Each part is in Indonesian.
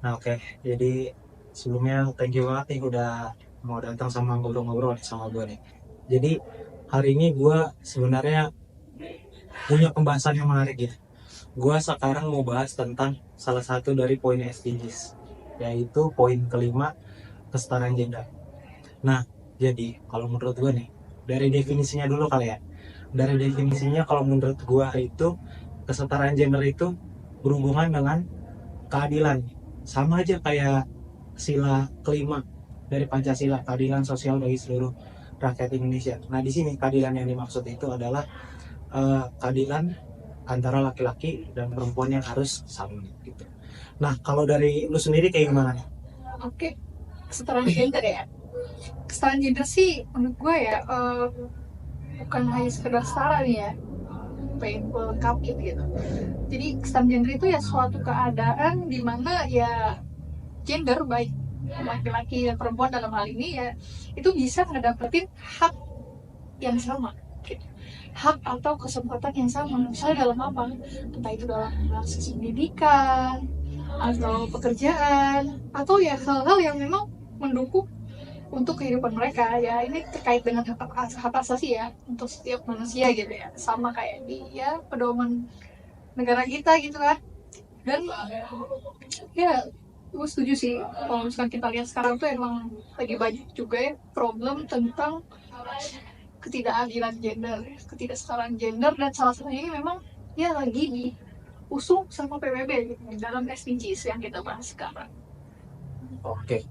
Nah, oke. Jadi sebelumnya thank you banget nih udah mau datang sama ngobrol-ngobrol sama gue nih. Jadi hari ini gue sebenarnya punya pembahasan yang menarik ya. Gue sekarang mau bahas tentang salah satu dari poin SDGs, yaitu poin kelima, kesetaraan gender. Nah, jadi kalau menurut gue nih, dari definisinya dulu kali ya. Dari definisinya kalau menurut gue itu kesetaraan gender itu berhubungan dengan keadilan. Sama aja kayak sila kelima dari Pancasila, keadilan sosial bagi seluruh rakyat Indonesia. Nah, di sini keadilan yang dimaksud itu adalah keadilan antara laki-laki dan perempuan yang harus sama gitu. Nah, kalau dari lu sendiri kayak gimana nih? Oke, kesetaraan gender ya. Kesetaraan gender sih menurut gue ya bukan hanya sekedar setara nih ya, pengen gue lengkapin gitu. Jadi kesetaraan gender itu ya suatu keadaan di mana ya gender baik laki-laki dan perempuan dalam hal ini ya itu bisa ngedapetin hak yang sama gitu. Hak atau kesempatan yang sama misalnya dalam apa, entah itu dalam akses pendidikan atau pekerjaan atau ya hal-hal yang memang mendukung untuk kehidupan mereka. Ya ini terkait dengan hak asasi ya untuk setiap manusia gitu ya, sama kayak di ya pedoman negara kita gitu kan. Dan ya gue setuju sih kalau misalkan kita lihat sekarang tuh emang lagi banyak juga ya problem tentang ketidakadilan gender, ketidaksetaraan gender, dan salah satunya ini memang ya lagi diusung sama PBB gitu dalam SDGs yang kita bahas sekarang. Oke,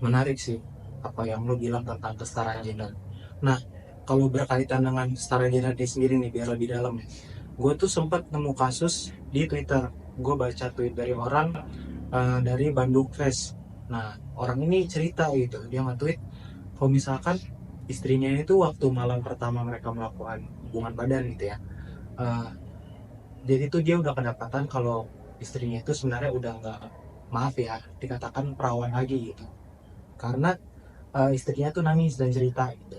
menarik sih apa yang lu bilang tentang kesetaraan gender. Nah, kalau berkaitan dengan kesetaraan gender di sendiri nih, biar lebih dalam nih. Gue tuh sempat nemu kasus di Twitter. Gue baca tweet dari orang dari Bandung Fest. Nah, orang ini cerita gitu, dia nge-tweet kalau misalkan istrinya itu waktu malam pertama mereka melakukan hubungan badan gitu ya. eh, jadi tuh dia udah kedapatan kalau istrinya itu sebenarnya udah nggak, maaf ya, dikatakan perawan lagi gitu. Karena istrinya tuh nangis dan cerita gitu.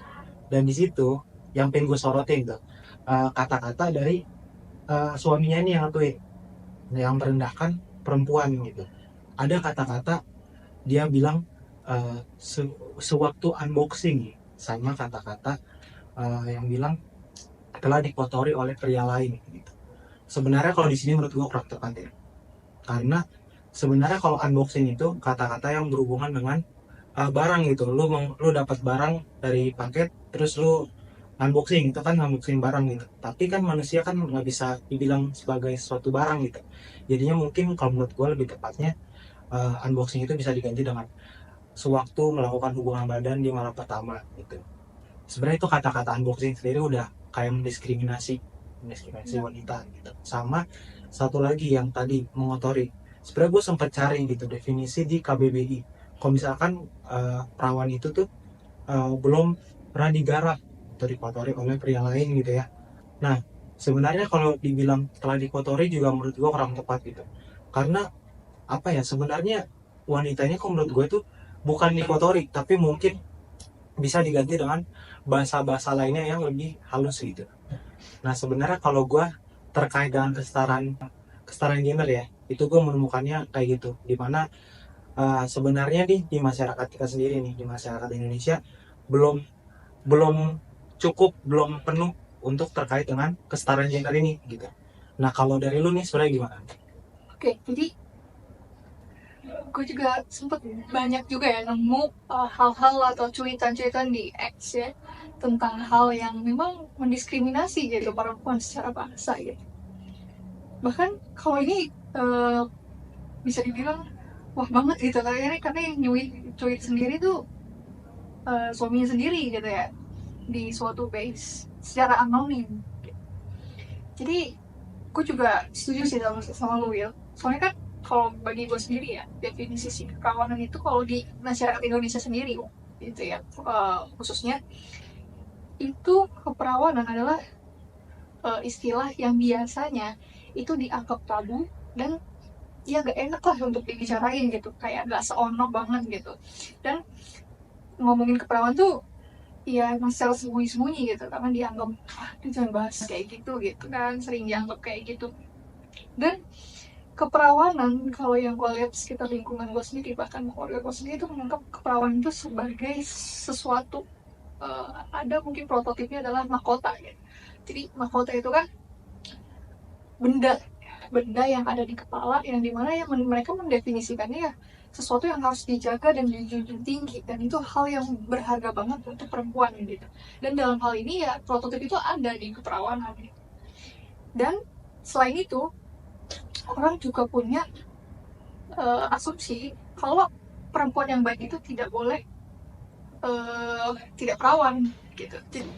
Dan di situ yang pengen gue sorotin tuh kata-kata dari suaminya ini yang tweet yang merendahkan perempuan gitu. Ada kata-kata dia bilang sewaktu unboxing, sama kata-kata yang bilang telah dikotori oleh pria lain gitu. Sebenarnya kalau di sini menurut gue kurang tepat ya, karena sebenarnya kalau unboxing itu kata-kata yang berhubungan dengan barang gitu. Lu dapat barang dari paket, terus lu unboxing, itu kan unboxing barang gitu. Tapi kan manusia kan nggak bisa dibilang sebagai suatu barang gitu. Jadinya mungkin kalau menurut gue lebih tepatnya unboxing itu bisa diganti dengan sewaktu melakukan hubungan badan di malam pertama gitu. Sebenarnya itu kata-kata unboxing sendiri udah kayak mendiskriminasi wanita gitu. Sama satu lagi yang tadi mengotori, sebenarnya gue sempat cari gitu definisi di KBBI. Kalau misalkan perawan itu tuh belum pernah digarap atau dikotori oleh pria lain gitu ya. Nah, sebenarnya kalau dibilang telah dikotori juga menurut gue kurang tepat gitu, karena apa ya, sebenarnya wanitanya kok menurut gue tuh bukan dikotori, tapi mungkin bisa diganti dengan bahasa-bahasa lainnya yang lebih halus gitu. Nah, sebenarnya kalau gue terkait dengan kesetaraan gender ya, itu gue menemukannya kayak gitu, dimana sebenarnya nih di masyarakat kita sendiri nih, di masyarakat Indonesia belum belum belum penuh untuk terkait dengan kesetaraan gender ini gitu. Nah, kalau dari lu nih sebenarnya gimana? Oke, jadi gue juga sempet banyak juga ya nemu hal-hal atau cuitan-cuitan di X ya tentang hal yang memang mendiskriminasi gitu perempuan secara bahasa gitu. Bahkan kalau ini bisa dibilang wah banget gitu karena yang nyuit cuit sendiri tuh suaminya sendiri gitu ya di suatu base secara anonim. Jadi gue juga setuju sih sama lu Will, soalnya kan kalau bagi gue sendiri ya definisi si kekawanan itu kalau di masyarakat Indonesia sendiri gitu ya khususnya itu keperawanan adalah istilah yang biasanya itu dianggap tabu dan ya gak enak lah untuk dibicarain gitu, kayak gak seonok banget gitu. Dan ngomongin keperawan tuh ya emang secara sembunyi-sembunyi gitu karena dianggap ah, jangan bahas kayak gitu gitu kan, sering dianggap kayak gitu. Dan keperawanan, kalau yang gue lihat sekitar lingkungan gue sendiri, bahkan keluarga gue sendiri, itu menganggap keperawanan itu sebagai sesuatu, ada mungkin prototipnya adalah mahkota gitu. Jadi mahkota itu kan benda benda yang ada di kepala, yang dimana ya mereka mendefinisikannya ya sesuatu yang harus dijaga dan dijunjung tinggi, dan itu hal yang berharga banget untuk perempuan gitu. Dan dalam hal ini ya prototip itu ada di keperawanan gitu. Dan selain itu orang juga punya asumsi kalau perempuan yang baik itu tidak boleh tidak perawan gitu. Jadi,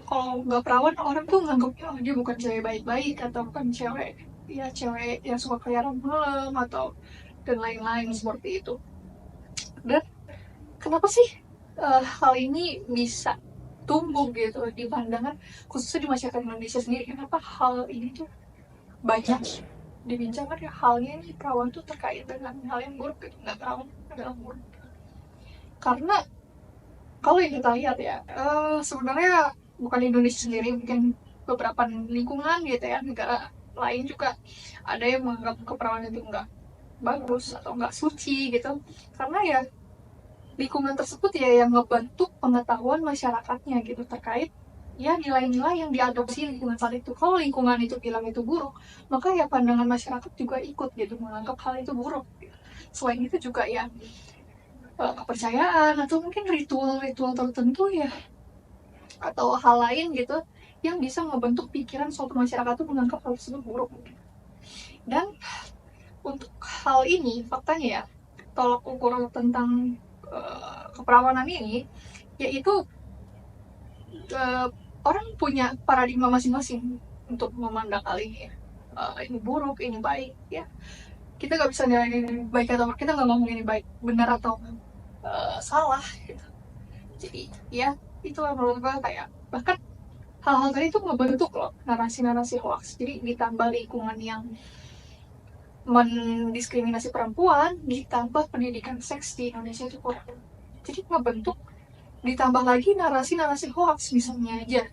kalau nggak perawan orang tuh nganggapnya oh, dia bukan cewek baik-baik, atau bukan cewek yang suka keliaran malam, atau dan lain-lain seperti itu. Dan kenapa sih hal ini bisa tumbuh gitu di pandangan khususnya di masyarakat Indonesia sendiri? Kenapa hal ini tuh banyak dibincangkan ya, halnya ini perawan tuh terkait dengan hal yang buruk gitu, nggak perawan adalah buruk. Karena kalau yang kita lihat ya, sebenarnya bukan Indonesia sendiri, mungkin beberapa lingkungan gitu ya, negara lain juga ada yang menganggap keperawanan itu nggak bagus atau nggak suci gitu. Karena ya lingkungan tersebut ya yang ngebentuk pengetahuan masyarakatnya gitu terkait ya nilai-nilai yang diadopsi lingkungan saat itu. Kalau lingkungan itu bilang itu buruk, maka ya pandangan masyarakat juga ikut gitu menganggap hal itu buruk. Selain itu juga ya kepercayaan atau mungkin ritual-ritual tertentu ya, atau hal lain gitu yang bisa ngebentuk pikiran suatu masyarakat itu menganggap hal tersebut buruk. Dan untuk hal ini faktanya ya, tolak ukur tentang keperawanan ini yaitu orang punya paradigma masing-masing untuk memandang hal ini. Ini buruk, ini baik ya. Kita nggak bisa nilai ini baik atau kita nggak ngomong ini baik, benar atau salah gitu. Jadi ya itulah menurut gue kayak bahkan hal-hal tadi itu ngebentuk loh narasi-narasi hoax. Jadi ditambah lingkungan yang mendiskriminasi perempuan, ditambah pendidikan seks di Indonesia itu kurang, jadi ngebentuk, ditambah lagi narasi-narasi hoax. Misalnya aja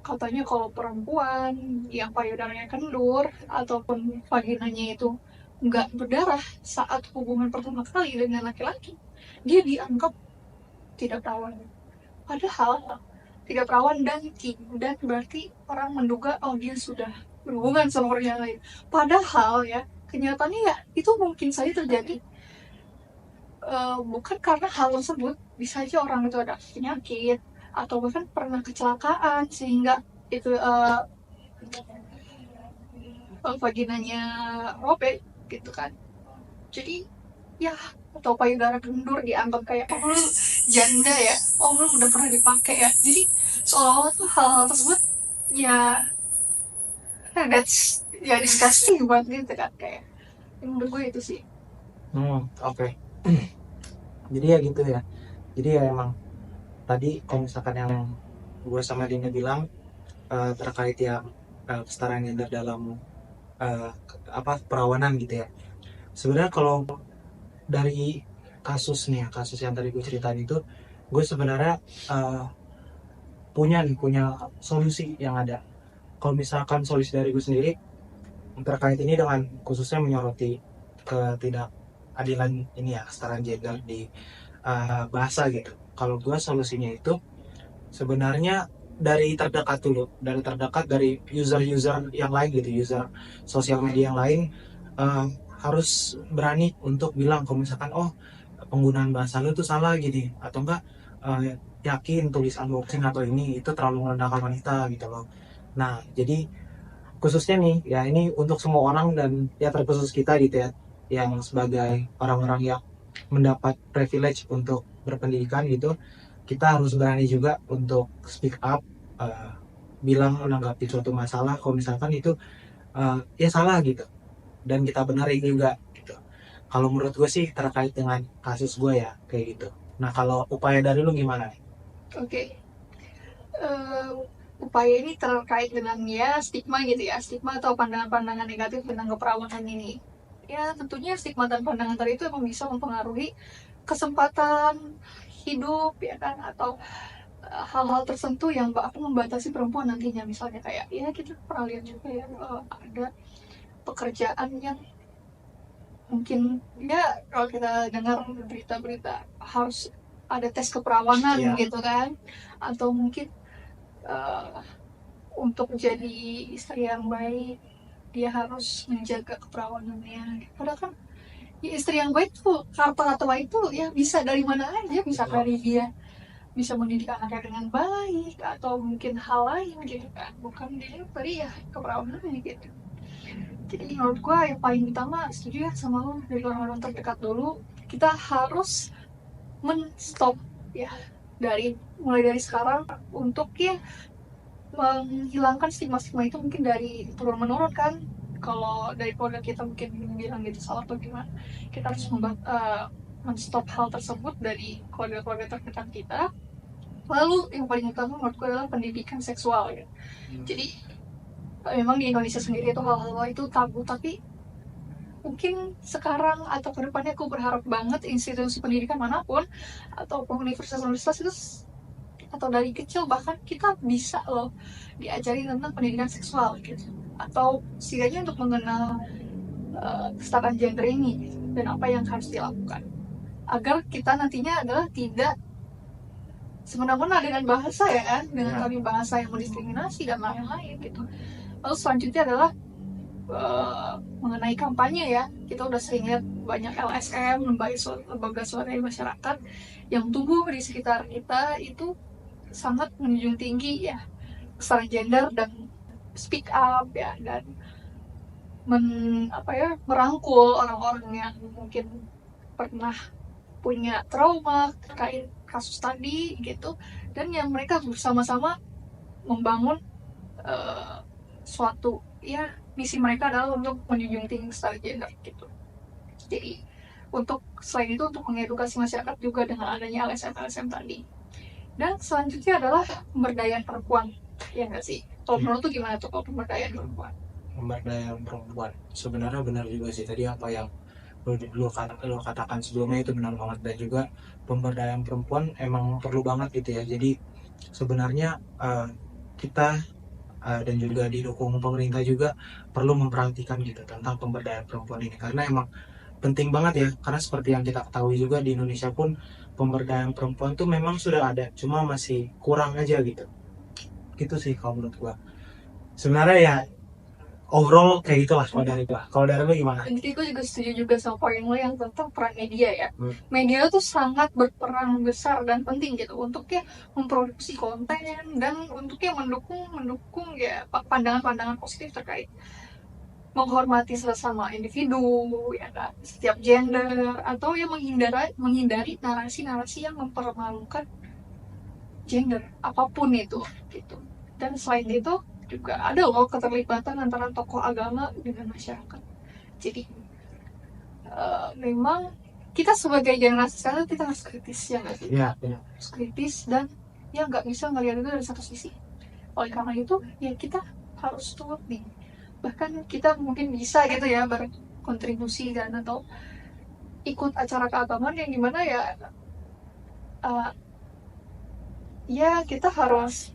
katanya kalau perempuan yang payudaranya kendur ataupun vaginanya itu nggak berdarah saat hubungan pertama kali dengan laki-laki, dia dianggap tidak perawan. Padahal tidak perawan dan berarti orang menduga oh dia sudah berhubungan sama orang yang lain. Padahal ya kenyataannya ya itu mungkin saja terjadi bukan karena hal tersebut, bisa aja orang itu ada penyakit atau bahkan pernah kecelakaan sehingga itu vaginanya robek gitu kan. Jadi ya atau payudara kendur dianggap kayak oh lu janda ya, oh lu udah pernah dipakai ya. Jadi seolah-olah tuh hal-hal tersebut ya that's ya disgusting banget gitu kan, kayak menurut gue itu sih. Oke. Jadi ya gitu ya. Jadi ya emang tadi kalau misalkan yang gue sama Dina bilang terkait ya kesetaraan gender dalam perawanan gitu ya. Sebenarnya kalau dari kasus yang tadi gue ceritain itu, gue sebenarnya punya solusi yang ada. Kalau misalkan solusi dari gue sendiri terkait ini dengan khususnya menyoroti ketidakadilan ini ya, kesetaraan gender di bahasa gitu. Kalau gue solusinya itu sebenarnya dari terdekat dulu, dari user yang lain gitu, user sosial media yang lain harus berani untuk bilang kalau misalkan oh penggunaan bahasa lu tuh salah gini, atau enggak yakin tulisan unboxing atau ini itu terlalu merendahkan wanita gitu loh. Nah jadi khususnya nih ya ini untuk semua orang dan ya terkhusus kita gitu ya, yang sebagai orang-orang yang mendapat privilege untuk berpendidikan gitu, kita harus berani juga untuk speak up, bilang menanggapi suatu masalah kalau misalkan itu ya salah gitu, dan kita benerin juga gitu. Kalau menurut gue sih terkait dengan kasus gue ya kayak gitu. Nah kalau upaya dari lu gimana nih? Oke. Upaya ini terkait dengan ya stigma gitu ya, stigma atau pandangan-pandangan negatif tentang keperawanan ini. Ya tentunya stigma dan pandangan tadi itu emang bisa mempengaruhi kesempatan hidup ya kan, atau hal-hal tertentu yang akan membatasi perempuan nantinya. Misalnya kayak ya kita pernah lihat juga ya ada pekerjaan yang mungkin ya kalau kita dengar berita-berita harus ada tes keperawanan Iya. gitu kan, atau mungkin eh, untuk jadi istri yang baik dia harus menjaga keperawanannya. Padahal kan ya, istri yang baik tuh kata-kata baik tuh ya bisa dari mana aja, bisa dari dia bisa mendidik anaknya dengan baik atau mungkin hal lain gitu kan, bukan dia tadi ya keperawanannya gitu. Jadi menurut gue yang paling utama setuju ya sama lo, dari orang-orang terdekat dulu kita harus men-stop ya, dari mulai dari sekarang untuk ya menghilangkan stigma-stigma itu mungkin dari turun menurun kan. Kalau dari keluarga kita mungkin bilang gitu salah atau gimana, kita harus men-stop hal tersebut dari keluarga-keluarga terdekat kita. Lalu yang paling utama menurutku adalah pendidikan seksual ya. Jadi memang di Indonesia sendiri itu hal-hal itu tabu, tapi mungkin sekarang atau kedepannya aku berharap banget institusi pendidikan manapun ataupun universitas-universitas itu atau dari kecil bahkan kita bisa loh diajari tentang pendidikan seksual gitu, atau setidaknya untuk mengenal kesetaraan gender ini gitu, dan apa yang harus dilakukan agar kita nantinya adalah tidak semena-mena dengan bahasa ya kan, dengan kami bahasa yang mendiskriminasi dan lain-lain gitu. Lalu selanjutnya adalah mengenai kampanye ya, kita udah sering lihat banyak LSM, lembaga swadaya masyarakat yang tumbuh di sekitar kita itu sangat menjunjung tinggi ya kesetaraan gender dan speak up ya, dan merangkul orang-orang yang mungkin pernah punya trauma terkait kasus tadi gitu, dan yang mereka bersama-sama membangun suatu ya misi mereka adalah untuk menjunjung tinggi kesetaraan gender gitu. Jadi untuk selain itu untuk mengedukasi masyarakat juga dengan adanya LSM tadi. Dan selanjutnya adalah pemberdayaan perempuan, ya nggak sih? Kalau menurut tuh gimana tuh kalau pemberdayaan perempuan? Pemberdayaan perempuan sebenarnya benar juga sih, tadi apa yang lo katakan sebelumnya itu benar banget. Dan juga pemberdayaan perempuan emang perlu banget gitu ya. Jadi sebenarnya kita dan juga didukung pemerintah juga perlu memperhatikan gitu tentang pemberdayaan perempuan ini, karena emang penting banget ya. Karena seperti yang kita ketahui juga di Indonesia pun pemberdayaan perempuan tuh memang sudah ada, cuma masih kurang aja gitu. Gitu sih kalau menurut gua. Sebenarnya ya overall kayak gitulah kalau dari gua. Kalau dari lu gimana? Jadi gue juga setuju juga sama poin lo yang tentang peran media ya. Media tuh sangat berperan besar dan penting gitu untuk ya memproduksi konten dan untuk ya mendukung ya pandangan-pandangan positif terkait menghormati sesama individu ya kan, setiap gender, atau ya menghindari narasi-narasi yang mempermalukan gender apapun itu gitu. Dan selain itu juga ada loh keterlibatan antara tokoh agama dengan masyarakat. Jadi memang kita sebagai generasi sekarang kita harus kritis ya nggak sih? Iya. Harus kritis dan ya nggak bisa ngelihat itu dari satu sisi. Oleh karena itu ya kita harus turut nih, bahkan kita mungkin bisa gitu ya berkontribusi dan atau ikut acara keagamaan yang dimana ya ya kita harus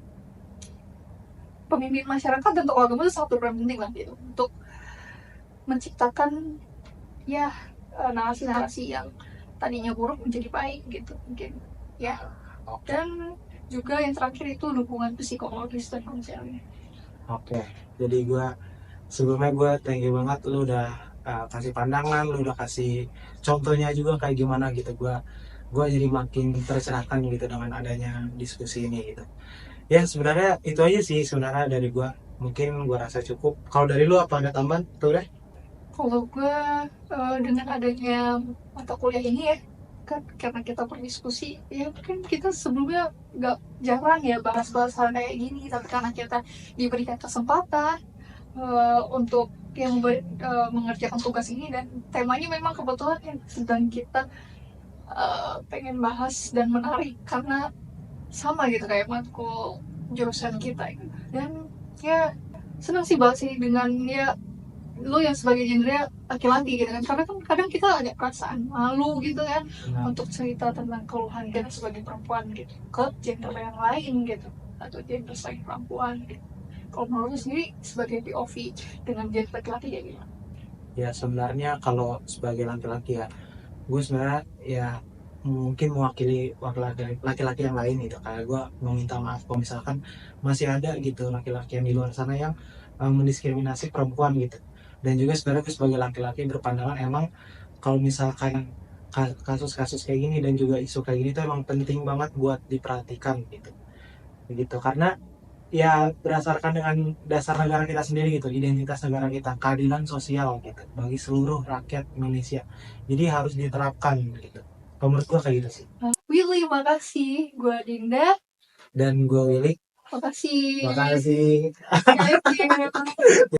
pemimpin masyarakat dan tokoh agama itu sangat berperan penting lah gitu untuk menciptakan ya narasi-narasi yang tadinya buruk menjadi baik gitu mungkin ya. Dan juga yang terakhir itu dukungan psikologis dan konseling. Oke, jadi sebelumnya gue thank you banget lu udah kasih pandangan, lu udah kasih contohnya juga kayak gimana gitu. Gue jadi makin tercerahkan gitu dengan adanya diskusi ini gitu. Ya sebenarnya itu aja sih sebenarnya dari gue. Mungkin gue rasa cukup. Kalau dari lu apa ada tambahan? Tuh deh. Kalau gue dengan adanya mata kuliah ini ya kan, karena kita berdiskusi ya mungkin kita sebelumnya nggak jarang ya bahas-bahas hal kayak gini, tapi karena kita diberikan kesempatan untuk yang mengerjakan tugas ini dan temanya memang kebetulan yang sedang kita pengen bahas dan menarik karena sama gitu kayak matkul jurusan kita gitu. Dan ya senang sih banget sih dengan ya lu yang sebagai genre laki-laki gitu kan, karena kan kadang kita ada perasaan malu gitu kan untuk cerita tentang keluhan kita sebagai perempuan gitu ke gender yang lain gitu atau gender selain perempuan gitu. Kalau menurut lu sendiri sebagai POV dengan gender laki-laki kayak gimana? Ya sebenarnya kalau sebagai laki-laki ya, gue sebenarnya ya mungkin mewakili laki-laki yang lain gitu, kayak gue mau minta maaf kalau misalkan masih ada gitu laki-laki yang di luar sana yang mendiskriminasi perempuan gitu. Dan juga sebenarnya gue sebagai laki-laki berpandangan emang kalau misalkan kasus-kasus kayak gini dan juga isu kayak gini tuh emang penting banget buat diperhatikan gitu gitu, karena ya berdasarkan dengan dasar negara kita sendiri gitu, identitas negara kita, keadilan sosial gitu bagi seluruh rakyat Indonesia, jadi harus diterapkan gitu. Kalau menurut gua kayak gitu sih. Willy, makasih. Gue Dinda. Dan gua Willy, Makasih. makasih. Thank you.